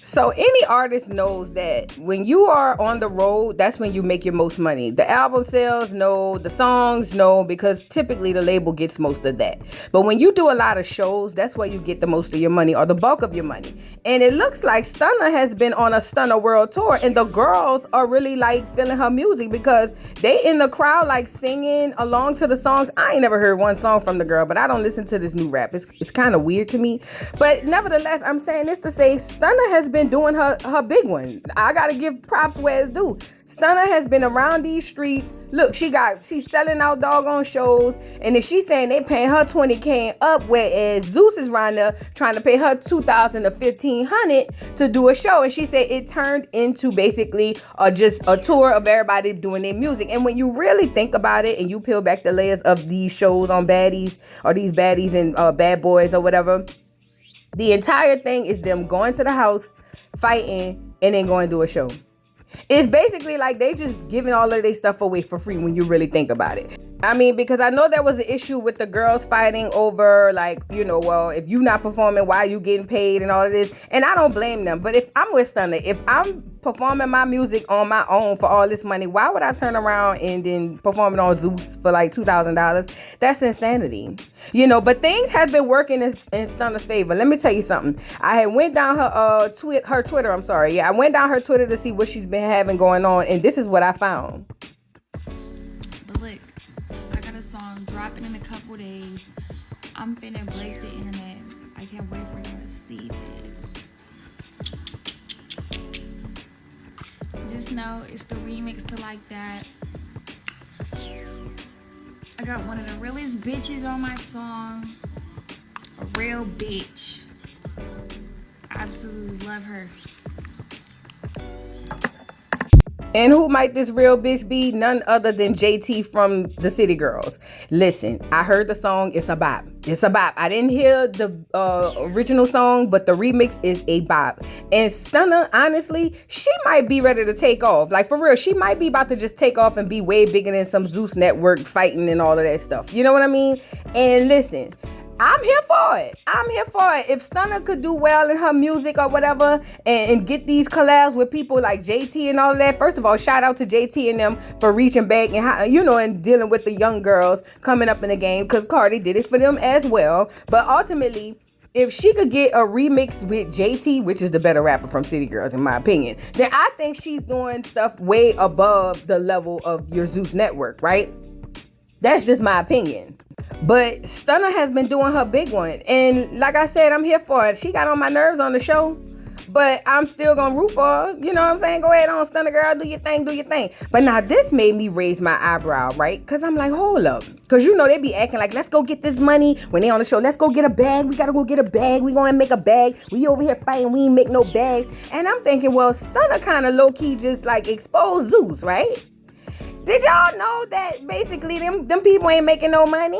So any artist knows that when you are on the road, that's when you make your most money. The album sales, no. The songs, no, because typically the label gets most of that. But when you do a lot of shows, that's where you get the most of your money or the bulk of your money. And it looks like Stunna has been on a Stunna World Tour, and the girls are really like feeling her music because they in the crowd like singing along to the songs. I ain't never heard one song from the girl, but I don't listen to this new rap. It's kind of weird to me. But nevertheless, I'm saying this to say Stunna has been doing her big one. I gotta give props where it's due. Stunna has been around these streets. Look, she's selling out doggone shows, and if she's saying they paying her $20K and up, whereas Zeus is around there trying to pay her $2,000 to $1,500 to do a show, and she said it turned into basically just a tour of everybody doing their music. And when you really think about it, and you peel back the layers of these shows on baddies or these baddies and bad boys or whatever, the entire thing is them going to the house, fighting, and then going to do a show. It's basically like they just giving all of their stuff away for free when you really think about it. I mean, because I know there was an issue with the girls fighting over, like, you know, well, if you not performing, why you getting paid and all of this? And I don't blame them. But if I'm with Stunna, if I'm performing my music on my own for all this money, why would I turn around and then perform it on Zeus for like $2,000? That's insanity. You know, but things have been working in Stunna's favor. Let me tell you something. I had went down her Twitter. I'm sorry. Yeah, I went down her Twitter to see what she's been having going on. And this is what I found. But look, I got a song dropping in a couple days. I'm finna break the internet. I can't wait for y'all to see this. Just know it's the remix to Like That. I got one of the realest bitches on my song. A real bitch. I absolutely love her. And who might this real bitch be? None other than JT from the City Girls. Listen, I heard the song. It's a bop. It's a bop. I didn't hear the original song, but the remix is a bop. And Stunna, honestly, she might be ready to take off. Like, for real, she might be about to just take off and be way bigger than some Zeus Network fighting and all of that stuff. You know what I mean? And listen, I'm here for it. I'm here for it. If Stunna could do well in her music or whatever and get these collabs with people like JT and all of that, first of all, shout out to JT and them for reaching back and, you know, and dealing with the young girls coming up in the game, because Cardi did it for them as well. But ultimately, if she could get a remix with JT, which is the better rapper from City Girls in my opinion, then I think she's doing stuff way above the level of your Zeus Network, right? That's just my opinion. But Stunna has been doing her big one. And like I said, I'm here for it. She got on my nerves on the show, but I'm still going to root for her. You know what I'm saying? Go ahead on, Stunna girl. Do your thing. Do your thing. But now this made me raise my eyebrow, right? Because I'm like, hold up. Because, you know, they be acting like, let's go get this money. When they on the show, let's go get a bag. We got to go get a bag. We going to make a bag. We over here fighting. We ain't make no bags. And I'm thinking, well, Stunna kind of low-key just like exposed Zeus, right? Did y'all know that basically them people ain't making no money?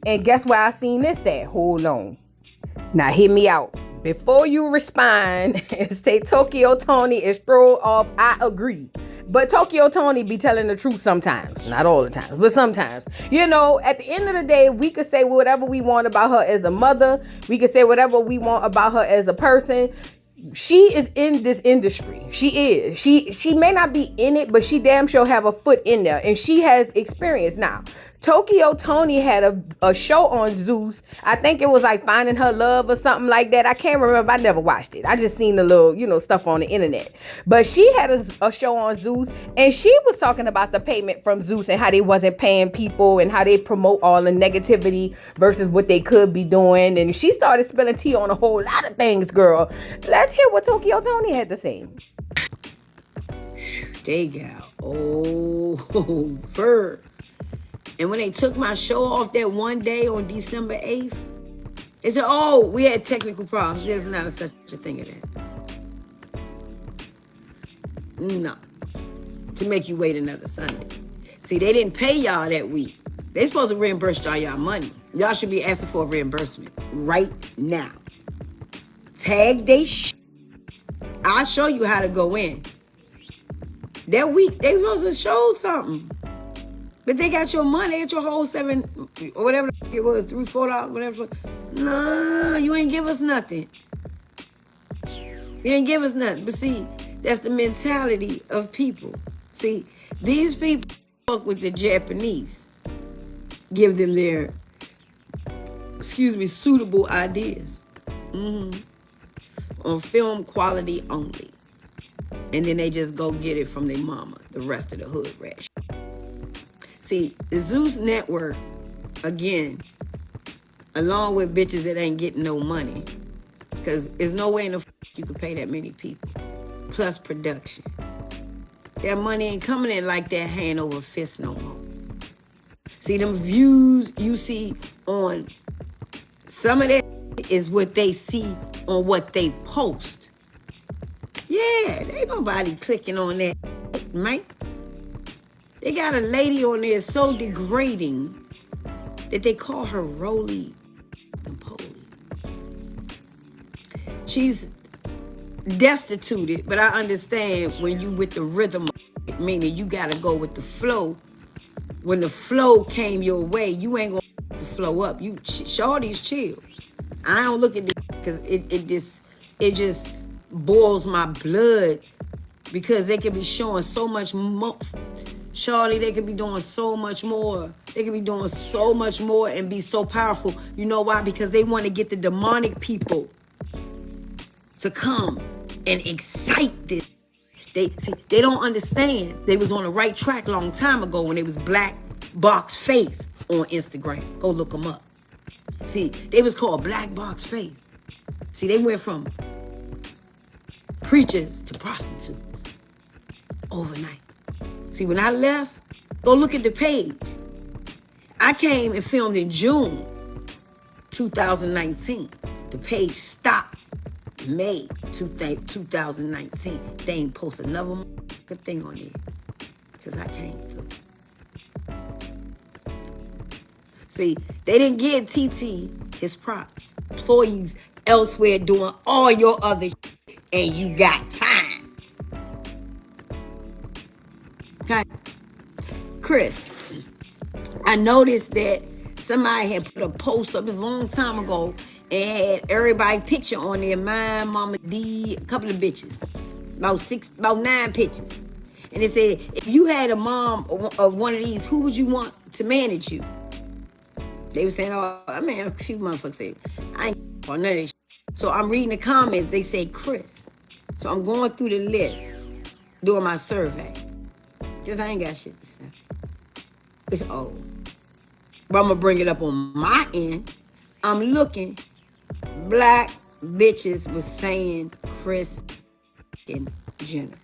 And guess where I seen this at? Hold on. Now hear me out. Before you respond and say Tokyo Tony is throw off, I agree. But Tokyo Tony be telling the truth sometimes. Not all the time, but sometimes. You know, at the end of the day, we could say whatever we want about her as a mother. We could say whatever we want about her as a person. She is in this industry. She is. She may not be in it, but she damn sure have a foot in there. And she has experience now. Tokyo Tony had a show on Zeus. I think it was like Finding Her Love or something like that. I can't remember. I never watched it. I just seen the little, you know, stuff on the internet. But she had a show on Zeus, and she was talking about the payment from Zeus and how they wasn't paying people and how they promote all the negativity versus what they could be doing. And she started spilling tea on a whole lot of things, girl. Let's hear what Tokyo Tony had to say. They got over. And when they took my show off that one day on December 8th, they said, oh, we had technical problems. There's not such a thing as that. No. To make you wait another Sunday. See, they didn't pay y'all that week. They supposed to reimburse y'all money. Y'all should be asking for a reimbursement right now. Tag they I'll show you how to go in. That week, they supposed to show something. But they got your money, they got your whole $7 or whatever it was, $3, $4, whatever. Nah, you ain't give us nothing. They didn't give us nothing. But see, that's the mentality of people. See, these people fuck with the Japanese. Give them their, suitable ideas. On film quality only. And then they just go get it from their mama, the rest of the hood rat. See, the Zeus Network, again, along with bitches that ain't getting no money, because there's no way in the you could pay that many people, plus production. That money ain't coming in like that hand over fist no more. See, them views you see on some of that is what they see on what they post. Yeah, there ain't nobody clicking on that, man. They got a lady on there so degrading that they call her Roly Poly. She's destituted, but I understand when you with the rhythm, meaning you gotta go with the flow. When the flow came your way, you ain't gonna the flow up. You shorty's chill. I don't look at this because it just boils my blood because they could be showing so much more. Shorty, they could be doing so much more. They could be doing so much more and be so powerful. You know why? Because they want to get the demonic people to come and excite this. They don't understand. They was on the right track a long time ago when it was Black Box Faith on Instagram. Go look them up. See, they was called Black Box Faith. See, they went from preachers to prostitutes overnight. See, when I left, go look at the page. I came and filmed in June 2019. The page stopped May 2019. They ain't post another good thing on there because I came through. See, they didn't give TT his props. Employees elsewhere doing all your other and you got time. Okay. Chris, I noticed that somebody had put a post up this long time ago and had everybody picture on there, mine, Mama D, a couple of bitches, about 9 pictures. And it said, if you had a mom of one of these, who would you want to manage you? They were saying, oh, I mean, a few motherfuckers say, I ain't on none of this shit. So I'm reading the comments, they say Chris. So I'm going through the list, doing my survey. Just I ain't got shit to say. It's old. But I'm gonna bring it up on my end. I'm looking. Black bitches was saying Chris and Jenner.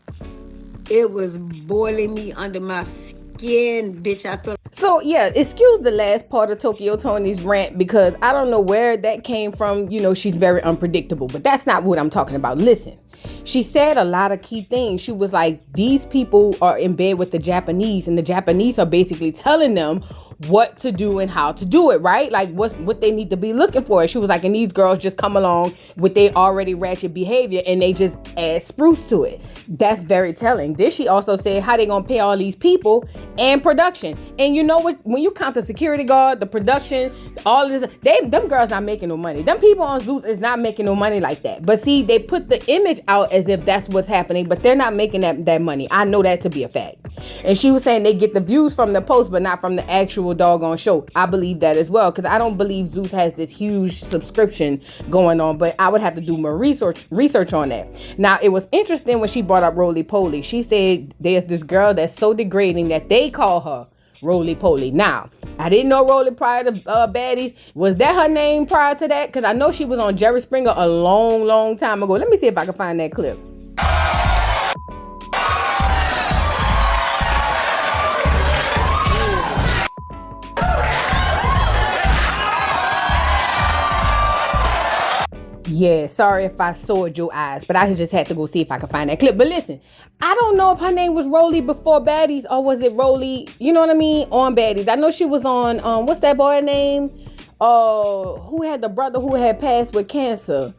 It was boiling me under my skin, bitch. I thought. So yeah, excuse the last part of Tokyo Tony's rant because I don't know where that came from. You know, she's very unpredictable, but that's not what I'm talking about. Listen, she said a lot of key things. She was like, these people are in bed with the Japanese and the Japanese are basically telling them what to do and how to do it, right? Like what they need to be looking for. She was like, and these girls just come along with their already ratchet behavior and they just add spruce to it. That's very telling. Then she also said how they gonna pay all these people and production. And you know what? When you count the security guard, the production, all this, them girls not making no money. Them people on Zeus is not making no money like that. But see, they put the image out as if that's what's happening, but they're not making that money. I know that to be a fact. And she was saying they get the views from the post, but not from the actual doggone show. I believe that as well, because I don't believe Zeus has this huge subscription going on, but I would have to do more research on that. Now, it was interesting when she brought up Roly Poly. She said there's this girl that's so degrading that they call her Roly Poly. Now, I didn't know Roly prior to Baddies. Was that her name prior to that? Because I know she was on Jerry Springer a long time ago. Let me see if I can find that clip. Yeah, sorry if I sored your eyes, but I just had to go see if I could find that clip. But listen, I don't know if her name was Roly before Baddies or was it Roly, you know what I mean, on Baddies. I know she was on, what's that boy name? Who had the brother who had passed with cancer?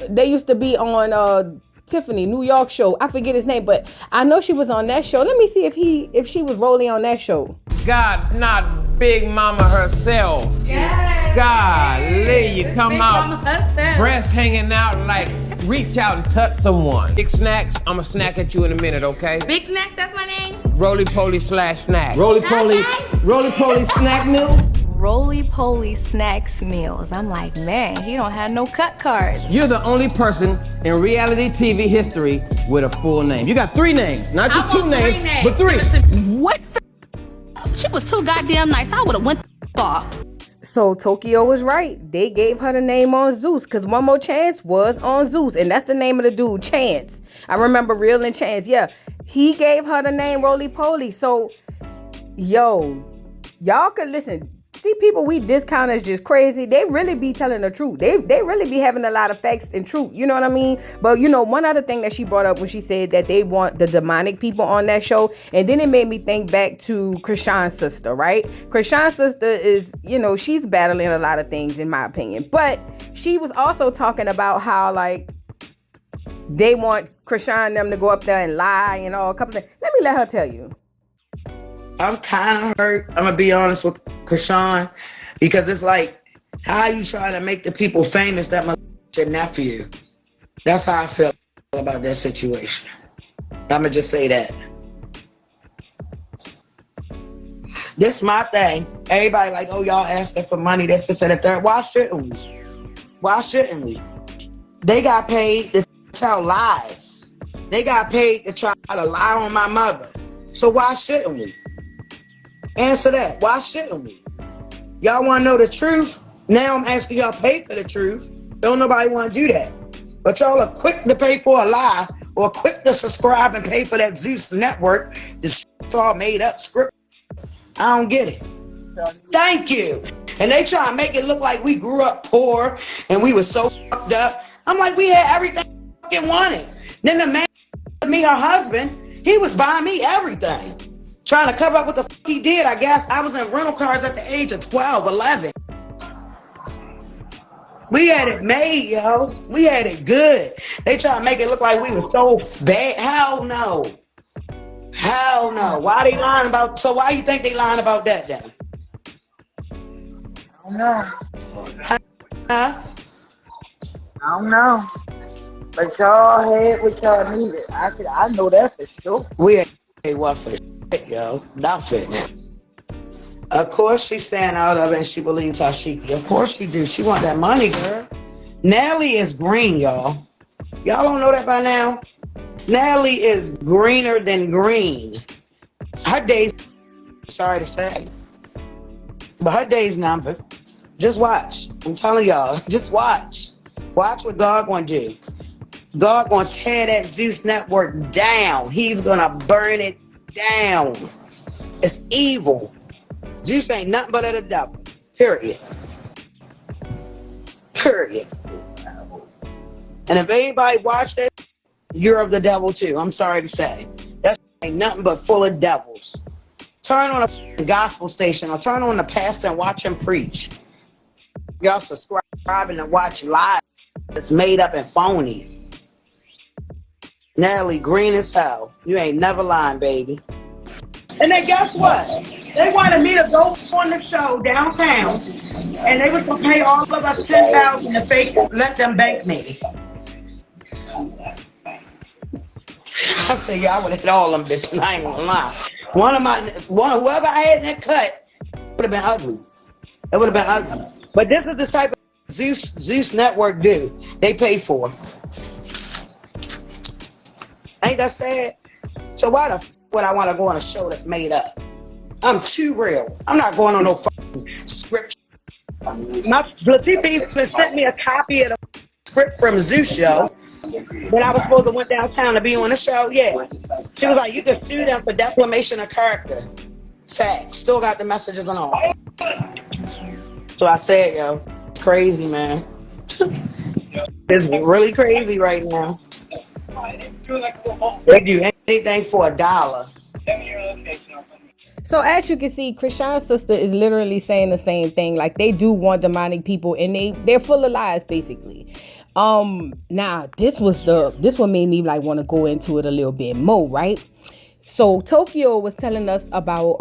They used to be on Tiffany, New York show. I forget his name, but I know she was on that show. Let me see if she was Roly on that show. God, not Big Mama herself. Yes. Golly, you come Big out, Mama herself. breasts hanging out like reach out and touch someone. Big Snacks, I'ma snack at you in a minute, okay? Big Snacks, that's my name? Roly-poly/snack. Roly-poly snack meals. Roly-poly snacks meals. I'm like, man, he don't have no cut cards. You're the only person in reality TV history with a full name. You got 3 names, not just 2 names, but 3. What the? She was too goddamn nice. I would've went off. So Tokyo was right. They gave her the name on Zeus because One More Chance was on Zeus. And that's the name of the dude, Chance. I remember Real and Chance. Yeah, he gave her the name Roly-Poly. So, yo, y'all could listen. See, people we discount as just crazy. They really be telling the truth. They really be having a lot of facts and truth. You know what I mean? But, you know, one other thing that she brought up when she said that they want the demonic people on that show. And then it made me think back to Krishan's sister, right? Krishan's sister is, you know, she's battling a lot of things in my opinion. But she was also talking about how, like, they want Krishan and them to go up there and lie and all a couple of things. Let her tell you. I'm kind of hurt. I'm going to be honest with Krishan, because it's like, how you trying to make the people famous that my your nephew? That's how I feel about that situation. I'm going to just say that. This my thing. Everybody like, oh, y'all asking for money. This and that. Third. Why shouldn't we? Why shouldn't we? They got paid to tell lies. They got paid to try to lie on my mother. So why shouldn't we? Answer that. Why shouldn't we? Y'all want to know the truth? Now I'm asking y'all pay for the truth. Don't nobody want to do that. But y'all are quick to pay for a lie or quick to subscribe and pay for that Zeus Network. This all made up script. I don't get it. Thank you. And they try to make it look like we grew up poor and we were so fucked up. I'm like, we had everything we fucking wanted. Then the man, me, her husband, he was buying me everything. Trying to cover up what the fuck he did, I guess. I was in rental cars at the age of 12, 11. We had it made, yo. We had it good. They try to make it look like we were so bad. Hell no. Hell no. Why they lying about, so why you think they lying about that then? I don't know. Huh? I don't know. But y'all had what y'all needed. I know that for sure. We ain't what for shit, yo. Nothing. Of course she stand out of it and she believes how she, of course she do. She want that money, girl. Nelly is green, y'all. Y'all don't know that by now? Nelly is greener than green. Her days, sorry to say, but her days numbered. Just watch. I'm telling y'all, just watch. Watch what God gonna do. God gonna tear that Zeus Network down. He's gonna burn it down. It's evil. Zeus ain't nothing but of the devil. Period. Period. And if anybody watch that, you're of the devil too. I'm sorry to say. That ain't nothing but full of devils. Turn on a gospel station or turn on the pastor and watch him preach. Y'all subscribing and watch live. It's made up and phony. Nelly, green as hell. You ain't never lying, baby. And then guess what? They wanted me to go on the show downtown, and they was gonna pay all of us $10,000 to fake let them bank me. I said, y'all would have hit all them bitches. I ain't gonna lie. Whoever I had in that cut would have been ugly. It would have been ugly. But this is the type of Zeus Network do. They pay for. Ain't that sad? So why the f would I want to go on a show that's made up? I'm too real. I'm not going on no fucking script. My Latifah even sent me a copy of the script from Zeus show when I was supposed to went downtown to be on the show. Yeah. She was like, you can sue them for defamation of character. Fact. Still got the messages and all. So I said, yo, it's crazy, man. It's really crazy right now. They do anything for $1. So as you can see, Krishan's sister is literally saying the same thing. Like, they do want demonic people, and they're full of lies, basically. Now this what made me like want to go into it a little bit more, right? So Tokyo was telling us about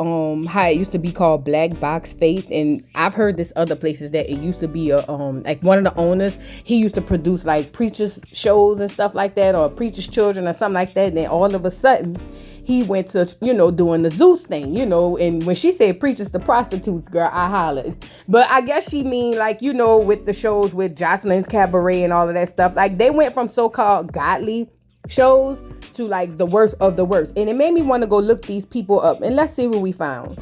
how it used to be called Black Box Faith, and I've heard this other places that it used to be a like one of the owners, he used to produce like preachers shows and stuff like that, or preachers children or something like that, and then all of a sudden he went to, you know, doing the Zeus thing, you know, and when she said preachers to prostitutes, girl, I hollered. But I guess she mean like, you know, with the shows with Jocelyn's Cabaret and all of that stuff, like they went from so-called godly shows to like the worst of the worst, and it made me want to go look these people up, and let's see what we found.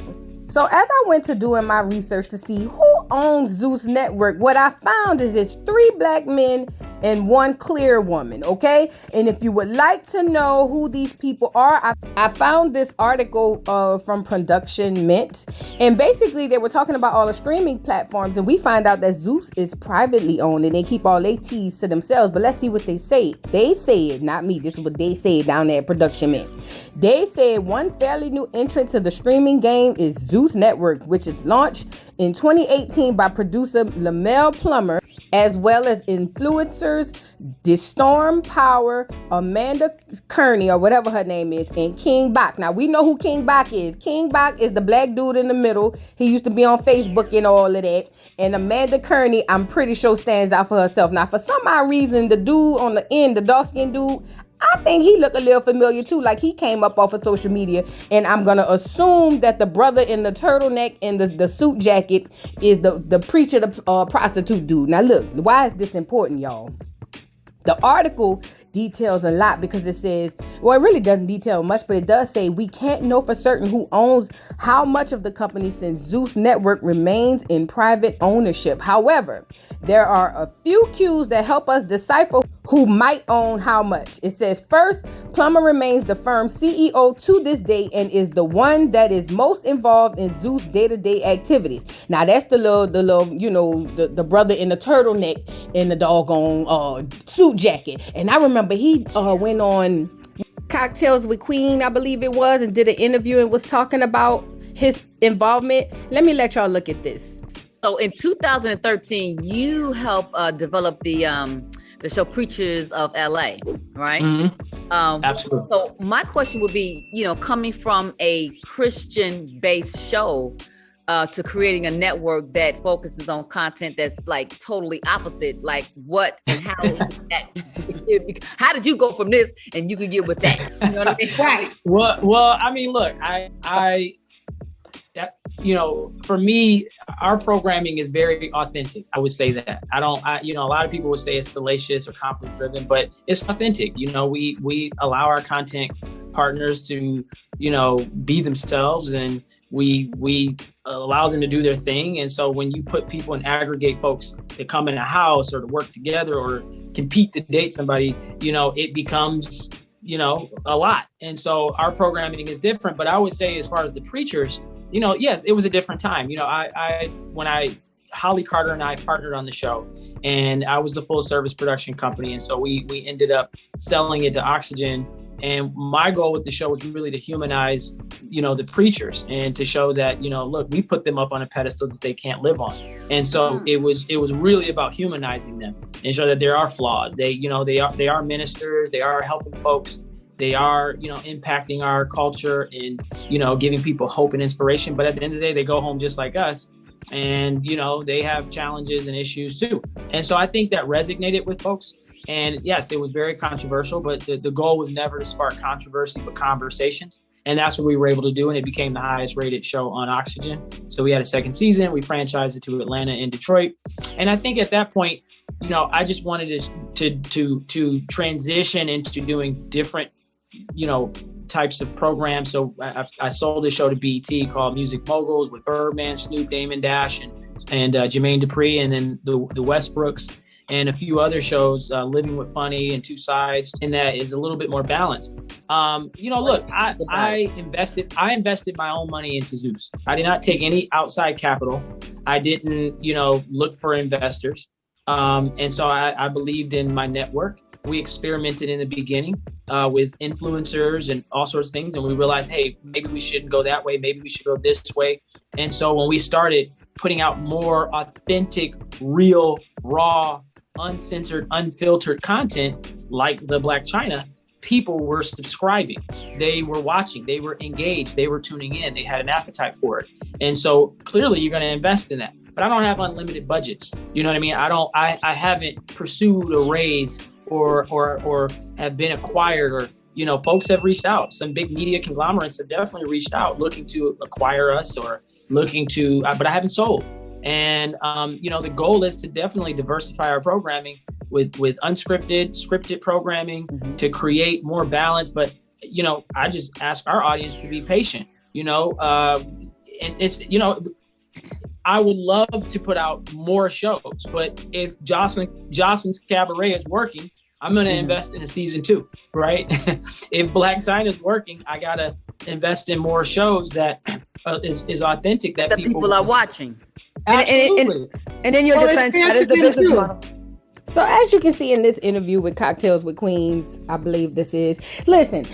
So as I went to doing my research to see who owns Zeus Network, what I found is it's 3 black men and 1 clear woman, okay? And if you would like to know who these people are, I found this article from Production Mint, and basically they were talking about all the streaming platforms, and we find out that Zeus is privately owned and they keep all their teas to themselves. But let's see what they say. They said, not me, this is what they said down there at Production Mint. They said one fairly new entrant to the streaming game is Zeus Network, which is launched in 2018 by producer Lamel Plummer, as well as influencers Destorm Power, Amanda Kearney, or whatever her name is, and King Bach. Now, we know who King Bach is. King Bach is the black dude in the middle. He used to be on Facebook and all of that. And Amanda Kearney, I'm pretty sure, stands out for herself. Now, for some odd reason, the dude on the end, the dark-skinned dude, I think he look a little familiar too, like he came up off of social media, and I'm gonna assume that the brother in the turtleneck and the suit jacket is the preacher, the prostitute dude. Now look, why is this important, y'all? The article details a lot because it says, well, it really doesn't detail much, but it does say we can't know for certain who owns how much of the company since Zeus Network remains in private ownership. However, there are a few cues that help us decipher who might own how much. It says, first, Plummer remains the firm's CEO to this day and is the one that is most involved in Zeus day-to-day activities. Now that's the little, you know, the brother in the turtleneck and the doggone suit jacket. And I remember he went on Cocktails with Queen, I believe it was, and did an interview and was talking about his involvement. Let me let y'all look at this. So in 2013, you helped develop the show Preachers of LA, right? Mm-hmm. Absolutely. So my question would be, you know, coming from a Christian-based show to creating a network that focuses on content that's like totally opposite, like what and how how did you go from this and you could get with that? You know what I mean? Right. Well, I mean, look, I you know, for me, our programming is very authentic. I would say that. You know, a lot of people would say it's salacious or conflict driven, but it's authentic. You know, we allow our content partners to, you know, be themselves, and we allow them to do their thing. And so when you put people and aggregate folks to come in a house or to work together or compete to date somebody, you know, it becomes, you know, a lot. And so our programming is different. But I would say, as far as the preachers, you know, yes, it was a different time. You know, Holly Carter and I partnered on the show, and I was the full service production company. And so we ended up selling it to Oxygen. And my goal with the show was really to humanize, you know, the preachers, and to show that, you know, look, we put them up on a pedestal that they can't live on. And so it was really about humanizing them and show that they are flawed. They, you know, they are ministers, they are helping folks. They are, you know, impacting our culture and, you know, giving people hope and inspiration. But at the end of the day, they go home just like us. And, you know, they have challenges and issues too. And so I think that resonated with folks. And yes, it was very controversial, but the goal was never to spark controversy, but conversations. And that's what we were able to do. And it became the highest rated show on Oxygen. So we had a second season. We franchised it to Atlanta and Detroit. And I think at that point, you know, I just wanted to transition into doing different, you know, types of programs. So I sold a show to BET called Music Moguls with Birdman, Snoop, Damon Dash, and Jermaine Dupri, and then the Westbrooks, and a few other shows, Living with Funny and Two Sides, and that is a little bit more balanced. You know, look, I invested my own money into Zeus. I did not take any outside capital. I didn't, you know, look for investors. And so I believed in my network. We experimented in the beginning with influencers and all sorts of things. And we realized, hey, maybe we shouldn't go that way. Maybe we should go this way. And so when we started putting out more authentic, real, raw, uncensored, unfiltered content like the Black China, people were subscribing, they were watching, they were engaged, they were tuning in, they had an appetite for it. And so clearly you're going to invest in that. But I don't have unlimited budgets. You know what I mean? I haven't pursued a raise or have been acquired, or, you know, folks have reached out. Some big media conglomerates have definitely reached out looking to acquire us or looking to, but I haven't sold. And, you know, the goal is to definitely diversify our programming with unscripted, scripted programming to create more balance. But, you know, I just ask our audience to be patient, you know, and it's, you know, I would love to put out more shows, but if Jocelyn's Cabaret is working, I'm going to invest in a season 2, right? If Black China is working, I got to invest in more shows that is authentic, that people are watching. Absolutely. And in your defense, that is the business model. So as you can see in this interview with Cocktails with Queens, I believe this is, listen,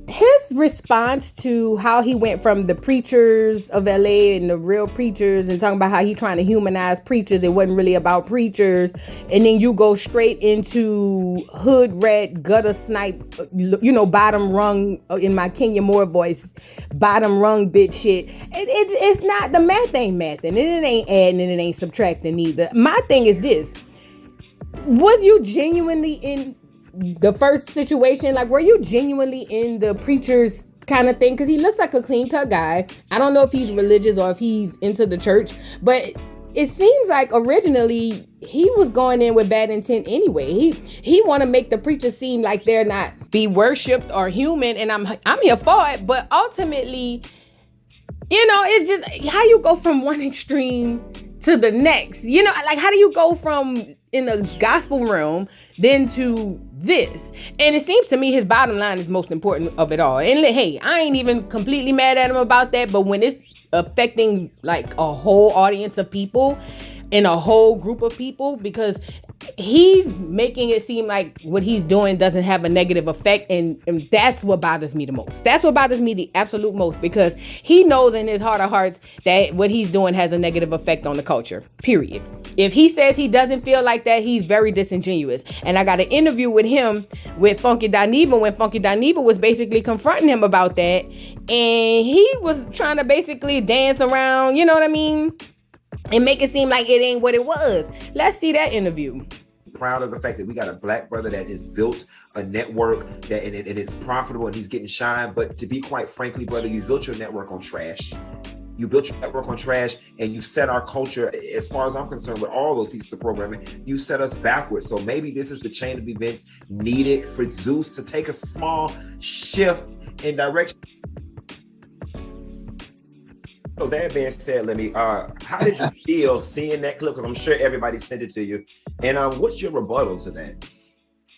his response to how he went from the preachers of LA and the real preachers and talking about how he trying to humanize preachers, it wasn't really about preachers, and then you go straight into hood rat gutter snipe, you know, bottom rung, in my Kenya Moore voice, bottom rung bitch shit. It's not, the math ain't mathing, and it ain't adding and it ain't subtracting either. My thing is this: was you genuinely in the first situation? Like, were you genuinely in the preacher's kind of thing? Because he looks like a clean cut guy. I don't know if he's religious or if he's into the church, but it seems like originally he was going in with bad intent anyway. He want to make the preacher seem like they're not be worshipped or human, and I'm here for it. But ultimately, you know, it's just how you go from one extreme to the next. You know, like, how do you go from in the gospel realm then to this? And it seems to me his bottom line is most important of it all. And hey, I ain't even completely mad at him about that, but when it's affecting like a whole audience of people and a whole group of people, because he's making it seem like what he's doing doesn't have a negative effect, and that's what bothers me the most. That's what bothers me the absolute most, because he knows in his heart of hearts that what he's doing has a negative effect on the culture, period. If he says he doesn't feel like that, he's very disingenuous. And I got an interview with him with Funky Daniva when Funky Daniva was basically confronting him about that, and he was trying to basically dance around, you know what I mean, and make it seem like it ain't what it was. Let's see that interview. Proud of the fact that we got a Black brother that has built a network that and it's profitable and he's getting shine. But to be quite frankly, brother, you built your network on trash. You built your network on trash, and you set our culture, as far as I'm concerned, with all those pieces of programming, you set us backwards. So maybe this is the chain of events needed for Zeus to take a small shift in direction. So that being said, Lemmy, how did you feel seeing that clip? Because I'm sure everybody sent it to you. And what's your rebuttal to that?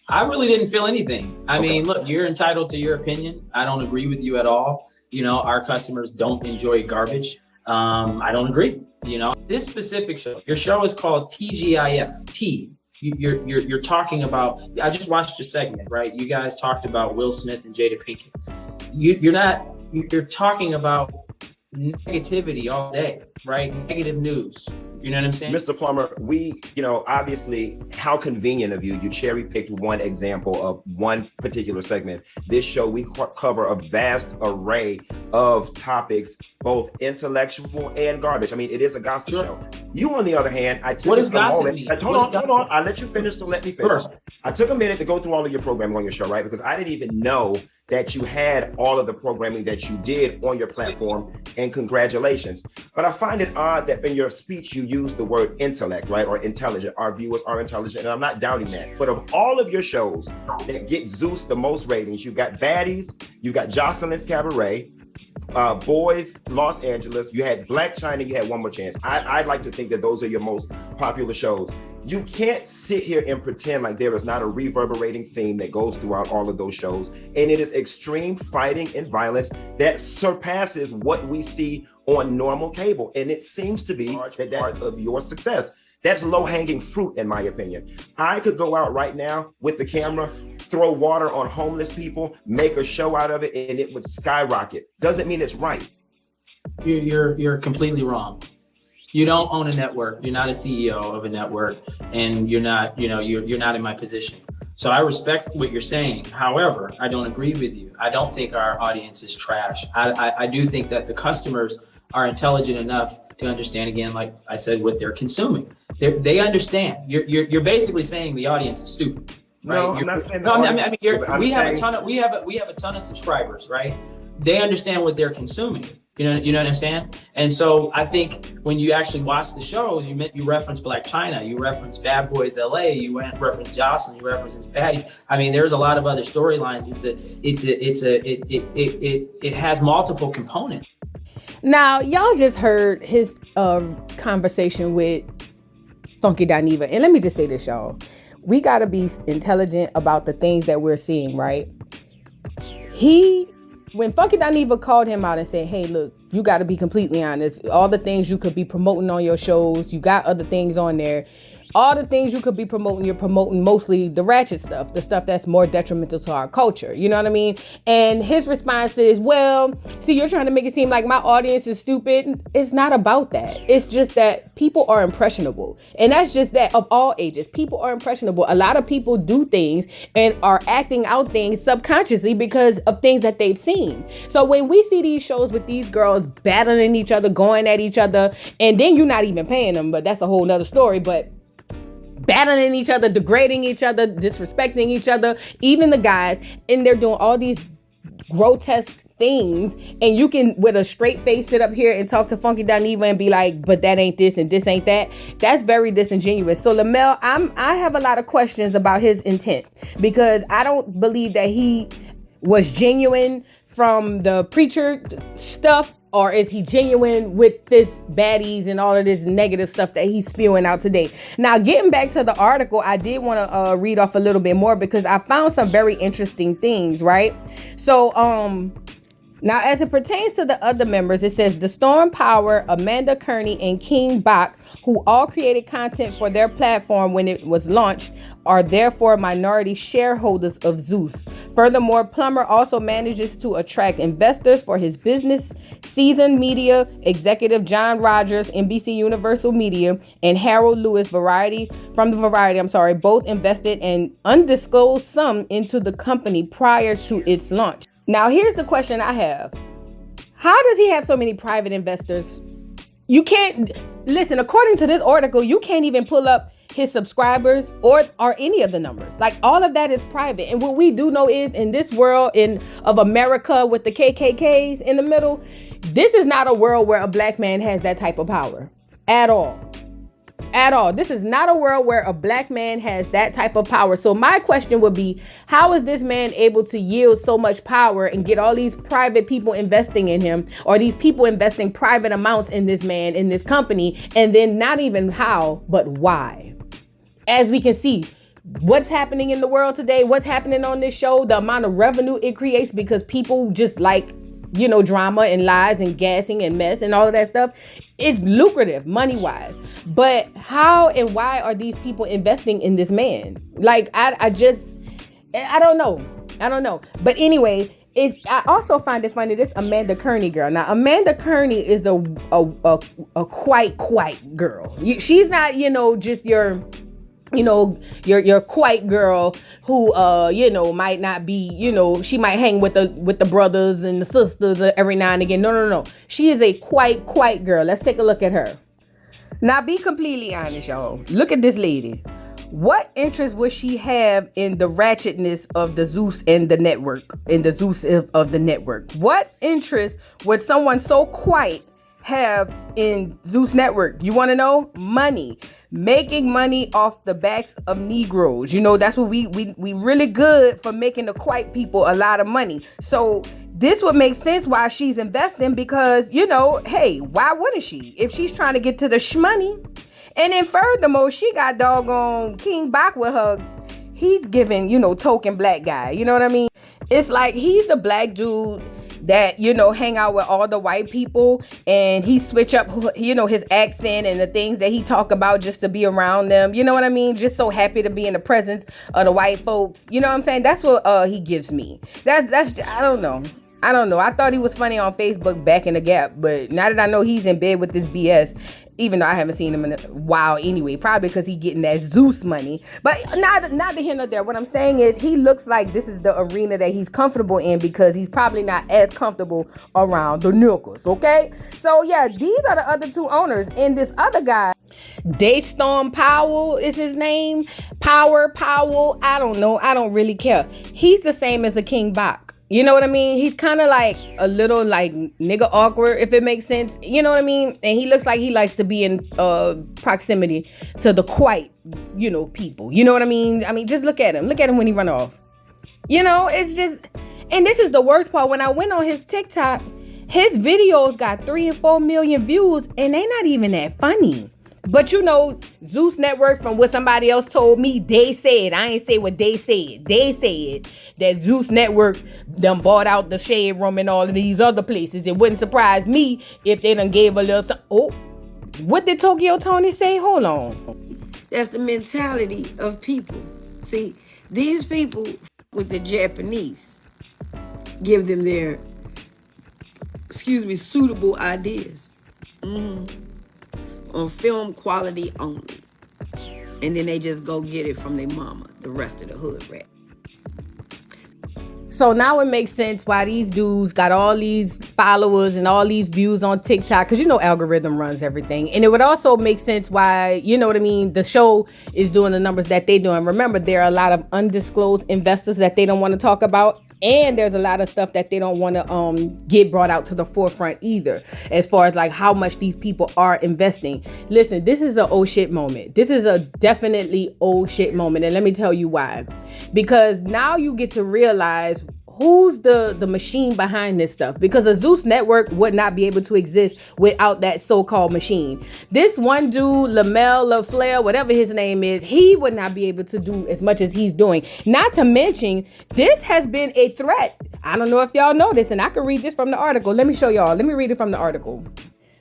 I really didn't feel anything. I mean, look, you're entitled to your opinion. I don't agree with you at all. You know, our customers don't enjoy garbage. I don't agree. You know, this specific show, your show is called TGIF. T. You're talking about, I just watched your segment, right? You guys talked about Will Smith and Jada Pinkett. You're talking about negativity all day, right? Negative news. You know what I'm saying? Mr. Plummer, obviously, how convenient of you. You cherry picked one example of one particular segment. This show, we cover a vast array of topics, both intellectual and garbage. I mean, it is a gospel show. You, on the other hand, I took a moment. Hold on. I'll let you finish, so let me finish. Sure. I took a minute to go through all of your programming on your show, right? Because I didn't even know that you had all of the programming that you did on your platform, and congratulations. But I find it odd that in your speech, you use the word intellect, right? Or intelligent. Our viewers are intelligent, and I'm not doubting that. But of all of your shows that get Zeus the most ratings, you've got Baddies, you've got Jocelyn's Cabaret, Boys, Los Angeles, you had Black China, you had One More Chance. I'd like to think that those are your most popular shows. You can't sit here and pretend like there is not a reverberating theme that goes throughout all of those shows. And it is extreme fighting and violence that surpasses what we see on normal cable. And it seems to be that is of your success. That's low-hanging fruit, in my opinion. I could go out right now with the camera, throw water on homeless people, make a show out of it, and it would skyrocket. Doesn't mean it's right. You're completely wrong. You don't own a network. You're not a CEO of a network, and you're not in my position. So I respect what you're saying. However, I don't agree with you. I don't think our audience is trash. I do think that the customers are intelligent enough to understand, again, like I said, what they're consuming. They understand. You're basically saying the audience is stupid. Right? No, I'm not saying. No, I mean, we have a ton of subscribers, right? They understand what they're consuming. You know what I'm saying? And so I think when you actually watch the shows, you reference Black China, you reference Bad Boys LA, you reference Jocelyn, you reference Patty. I mean, there's a lot of other storylines. It has multiple components. Now, y'all just heard his conversation with Funky Daniva. And let me just say this, y'all. We got to be intelligent about the things that we're seeing, right? When Funky Daniva called him out and said, hey, look, you got to be completely honest. All the things you could be promoting on your shows, you got other things on there. All the things you could be promoting, you're promoting mostly the ratchet stuff, the stuff that's more detrimental to our culture. You know what I mean? And his response is, well, see, you're trying to make it seem like my audience is stupid. It's not about that. It's just that people are impressionable. And that's just that of all ages. People are impressionable. A lot of people do things and are acting out things subconsciously because of things that they've seen. So when we see these shows with these girls battling each other, going at each other, and then you're not even paying them, but that's a whole nother story. But battling each other, degrading each other, disrespecting each other, even the guys, and they're doing all these grotesque things, and you can with a straight face sit up here and talk to Funky Daniva and be like, but that ain't this and this ain't that. That's very disingenuous. So Lamel, I have a lot of questions about his intent, because I don't believe that he was genuine from the preacher stuff, or is he genuine with this baddies and all of this negative stuff that he's spewing out today? Now, getting back to the article, I did want to read off a little bit more because I found some very interesting things, right? So, now, as it pertains to the other members, it says the Storm Power, Amanda Kearney, and King Bach, who all created content for their platform when it was launched, are therefore minority shareholders of Zeus. Furthermore, Plummer also manages to attract investors for his business. Seasoned media executive John Rogers, NBC Universal Media, and Harold Lewis, Variety, both invested an undisclosed sum into the company prior to its launch. Now, here's the question I have. How does he have so many private investors? You can't, listen, according to this article, you can't even pull up his subscribers or any of the numbers. Like, all of that is private. And what we do know is, in this world of America with the KKKs in the middle, this is not a world where a black man has that type of power at all. At all. This is not a world where a black man has that type of power. So my question would be, how is this man able to yield so much power and get all these private people investing in him, or these people investing private amounts in this man, in this company, and then not even how, but why? As we can see, what's happening in the world today, what's happening on this show, the amount of revenue it creates because people just like, drama and lies and gassing and mess and all of that stuff. It's lucrative money-wise. But how and why are these people investing in this man? Like, I don't know. But anyway, I also find it funny, this Amanda Kearney girl. Now, Amanda Kearney is a quite girl. She's not, just your white girl who, might not be, she might hang with the brothers and the sisters every now and again. No. She is a quite girl. Let's take a look at her. Now, be completely honest, y'all. Look at this lady. What interest would she have in the ratchetness of the Zeus and the network, in the Zeus of the network? What interest would someone so quiet have in Zeus Network? You want to know? Money. Making money off the backs of Negroes. That's what we really good for, making the white people a lot of money. So this would make sense why she's investing, because, hey, why wouldn't she? If she's trying to get to the shmoney. And then furthermore, she got doggone King Bach with her. He's giving, token black guy. You know what I mean? It's like he's the black dude that, hang out with all the white people, and he switch up, his accent and the things that he talk about just to be around them. You know what I mean? Just so happy to be in the presence of the white folks. You know what I'm saying? That's what he gives me. That's I don't know. I don't know. I thought he was funny on Facebook back in the gap, but now that I know he's in bed with this BS, even though I haven't seen him in a while anyway, probably because he's getting that Zeus money. But not the here nor there. What I'm saying is he looks like this is the arena that he's comfortable in because he's probably not as comfortable around the niggas, okay? So yeah, these are the other two owners. And this other guy, Daystorm Powell is his name. Powell. I don't know. I don't really care. He's the same as a King Bach. You know what I mean? He's kind of like a little like nigga awkward, if it makes sense. You know what I mean? And he looks like he likes to be in proximity to the quiet, people. You know what I mean? I mean, just look at him. Look at him when he run off. It's just, and this is the worst part. When I went on his TikTok, his videos got 3 and 4 million views, and they not even that funny. But Zeus Network, from what somebody else told me, they said, I ain't say what they said. They said that Zeus Network done bought out the Shade Room and all of these other places. It wouldn't surprise me if they done gave a little, what did Tokyo Tony say? Hold on. That's the mentality of people. See, these people with the Japanese give them their, suitable ideas. On film quality only. And then they just go get it from their mama, the rest of the hood rat. So now it makes sense why these dudes got all these followers and all these views on TikTok, because algorithm runs everything. And it would also make sense why, the show is doing the numbers that they do. And remember, there are a lot of undisclosed investors that they don't want to talk about. And there's a lot of stuff that they don't want to get brought out to the forefront either, as far as like how much these people are investing. Listen, this is an oh shit moment. This is a definitely oh shit moment. And let me tell you why. Because now you get to realize who's the machine behind this stuff, because a Zeus Network would not be able to exist without that so-called machine. This one dude, LaFleur, whatever his name is, he would not be able to do as much as he's doing. Not to mention, this has been a threat. I don't know if y'all know this, and I can read this from the article. Let me show y'all. Let me read it from the article.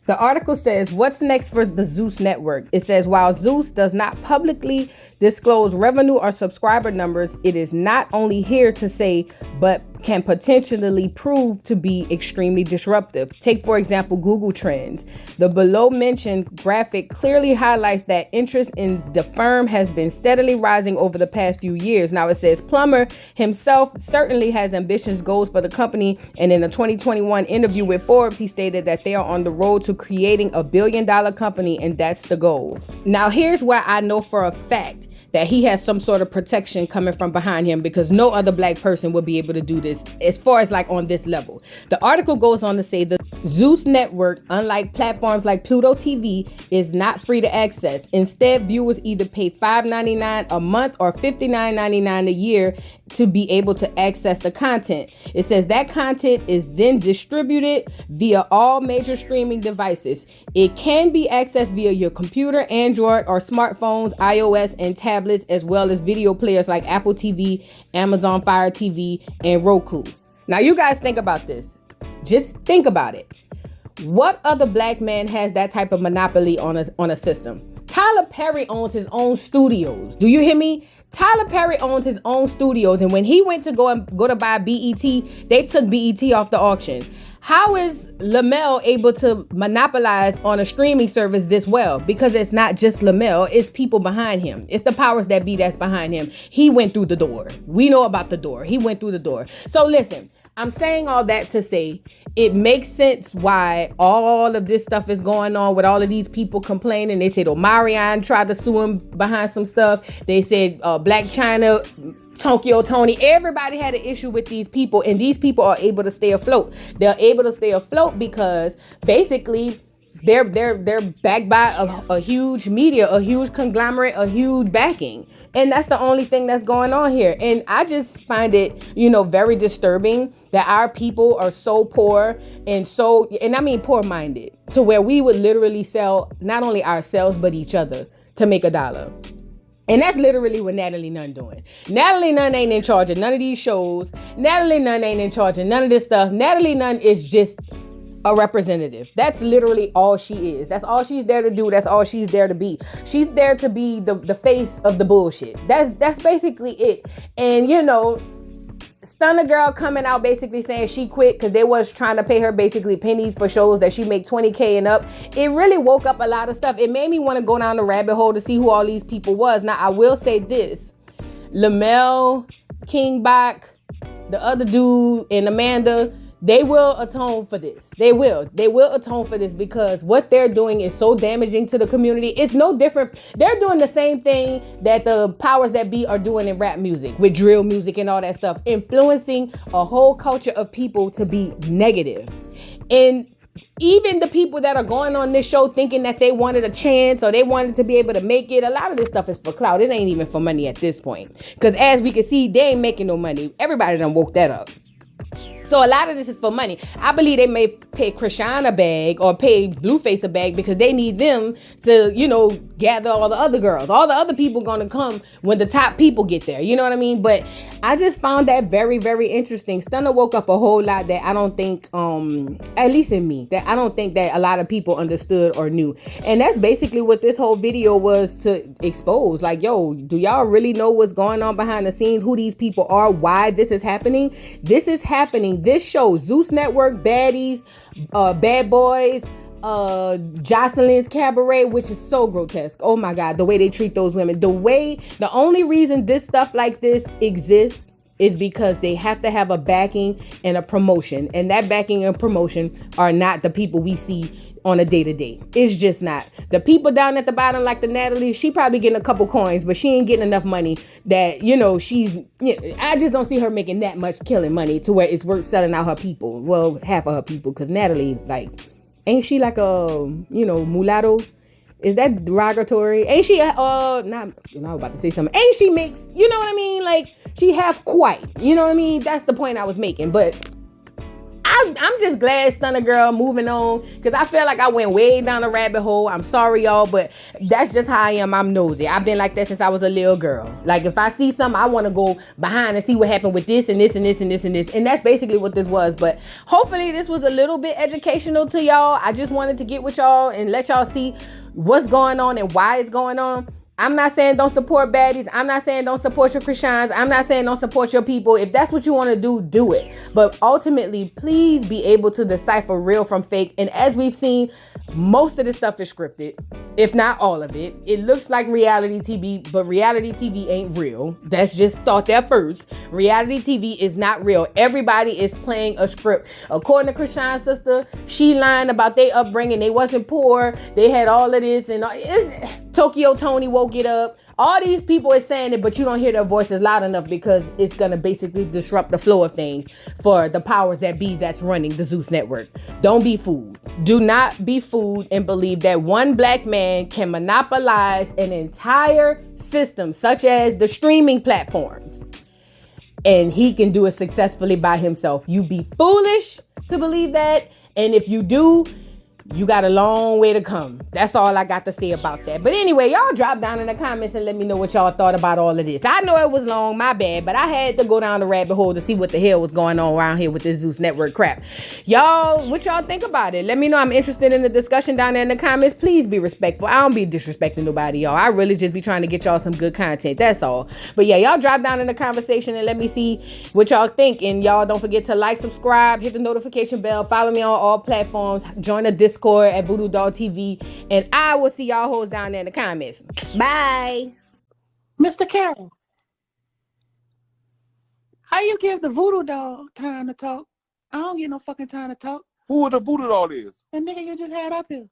The article says, what's next for the Zeus Network? It says, while Zeus does not publicly disclose revenue or subscriber numbers, it is not only here to say, but can potentially prove to be extremely disruptive. Take, for example, Google Trends. The below mentioned graphic clearly highlights that interest in the firm has been steadily rising over the past few years. Now it says Plummer himself certainly has ambitious goals for the company. And in a 2021 interview with Forbes, he stated that they are on the road to creating a $1 billion company, and that's the goal. Now here's where I know for a fact that he has some sort of protection coming from behind him, because no other black person would be able to do this as far as like on this level. The article goes on to say the Zeus Network, unlike platforms like Pluto TV, is not free to access. Instead, viewers either pay $5.99 a month or $59.99 a year to be able to access the content. It says that content is then distributed via all major streaming devices. It can be accessed via your computer, Android, or smartphones, iOS, and tablets, as well as video players like Apple TV, Amazon Fire TV, and Roku. Now you guys think about this. Just think about it. What other black man has that type of monopoly on a system? Tyler Perry owns his own studios. Do you hear me? Tyler Perry owns his own studios, and when he went to go to buy BET, they took BET off the auction. How is Lamel able to monopolize on a streaming service this well? Because it's not just Lamel, it's people behind him. It's the powers that be that's behind him. He went through the door. We know about the door. He went through the door. So listen, I'm saying all that to say it makes sense why all of this stuff is going on with all of these people complaining. They said Omarion tried to sue him behind some stuff. They said Black China, Tokyo Tony, everybody had an issue with these people, and these people are able to stay afloat. They're able to stay afloat because basically they're backed by a huge media, a huge conglomerate, a huge backing. And that's the only thing that's going on here. And I just find it, very disturbing that our people are so poor and I mean poor-minded, to where we would literally sell not only ourselves, but each other to make $1. And that's literally what Natalie Nunn doing. Natalie Nunn ain't in charge of none of these shows. Natalie Nunn ain't in charge of none of this stuff. Natalie Nunn is just a representative. That's literally all she is. That's all she's there to do. That's all she's there to be. She's there to be the face of the bullshit. That's basically it. And Stunna Girl coming out basically saying she quit because they was trying to pay her basically pennies for shows that she make 20K and up. It really woke up a lot of stuff. It made me want to go down the rabbit hole to see who all these people was. Now, I will say this. Lamel, King Bach, the other dude, and Amanda, they will atone for this. They will atone for this because what they're doing is so damaging to the community. It's no different. They're doing the same thing that the powers that be are doing in rap music with drill music and all that stuff, influencing a whole culture of people to be negative. And even the people that are going on this show thinking that they wanted a chance or they wanted to be able to make it, a lot of this stuff is for clout. It ain't even for money at this point. Because as we can see, they ain't making no money. Everybody done woke that up. So a lot of this is for money. I believe they may pay Krishan a bag or pay Blueface a bag because they need them to, you know, gather all the other girls. All the other people gonna come when the top people get there. You know what I mean? But I just found that very, very interesting. Stunna woke up a whole lot that I don't think, at least in me, that I don't think that a lot of people understood or knew. And that's basically what this whole video was to expose. Like, yo, do y'all really know what's going on behind the scenes? Who these people are? Why this is happening? This is happening. This show, Zeus Network, Baddies, Bad Boys, Jocelyn's Cabaret, which is so grotesque. Oh my God, the way they treat those women. The only reason this stuff like this exists is because they have to have a backing and a promotion. And that backing and promotion are not the people we see on a day-to-day. It's just not. The people down at the bottom, like the Natalie, she probably getting a couple coins, but she ain't getting enough money that, you know, I just don't see her making that much killing money to where it's worth selling out her people. Well, half of her people, because Natalie, like, ain't she like a, you know, mulatto? Is that derogatory? Ain't she, I was about to say something. Ain't she makes, you know what I mean? Like, she half quite, you know what I mean? That's the point I was making, but I'm just glad Stunna Girl moving on because I feel like I went way down the rabbit hole. I'm sorry, y'all, but that's just how I am. I'm nosy. I've been like that since I was a little girl. Like, if I see something, I want to go behind and see what happened with this and this and this and this and this. And that's basically what this was. But hopefully this was a little bit educational to y'all. I just wanted to get with y'all and let y'all see what's going on and why it's going on. I'm not saying don't support baddies. I'm not saying don't support your Krishans. I'm not saying don't support your people. If that's what you want to do, do it. But ultimately, please be able to decipher real from fake. And as we've seen, most of this stuff is scripted, if not all of it. It looks like reality TV, but reality TV ain't real. That's just thought there first. Reality TV is not real. Everybody is playing a script. According to Krishan's sister, she lying about their upbringing. They wasn't poor. They had all of this and Tokyo Tony woke it up. All these people are saying it, but you don't hear their voices loud enough because it's going to basically disrupt the flow of things for the powers that be that's running the Zeus Network. Don't be fooled. Do not be fooled and believe that one black man can monopolize an entire system, such as the streaming platforms, and he can do it successfully by himself. You be foolish to believe that, and if you do, you got a long way to come. That's all I got to say about that. But anyway, y'all drop down in the comments and let me know what y'all thought about all of this. I know it was long, my bad, but I had to go down the rabbit hole to see what the hell was going on around here with this Zeus Network crap. Y'all, what y'all think about it? Let me know. I'm interested in the discussion down there in the comments. Please be respectful. I don't be disrespecting nobody, y'all. I really just be trying to get y'all some good content. That's all. But yeah, y'all drop down in the conversation and let me see what y'all think. And y'all don't forget to like, subscribe, hit the notification bell, follow me on all platforms, join the Discord at Voodoo Doll TV, and I will see y'all hoes down there in the comments. Bye. Mr. Carroll, how you give the Voodoo Doll time to talk? I don't get no fucking time to talk. Who the Voodoo Doll is? The nigga you just had up here.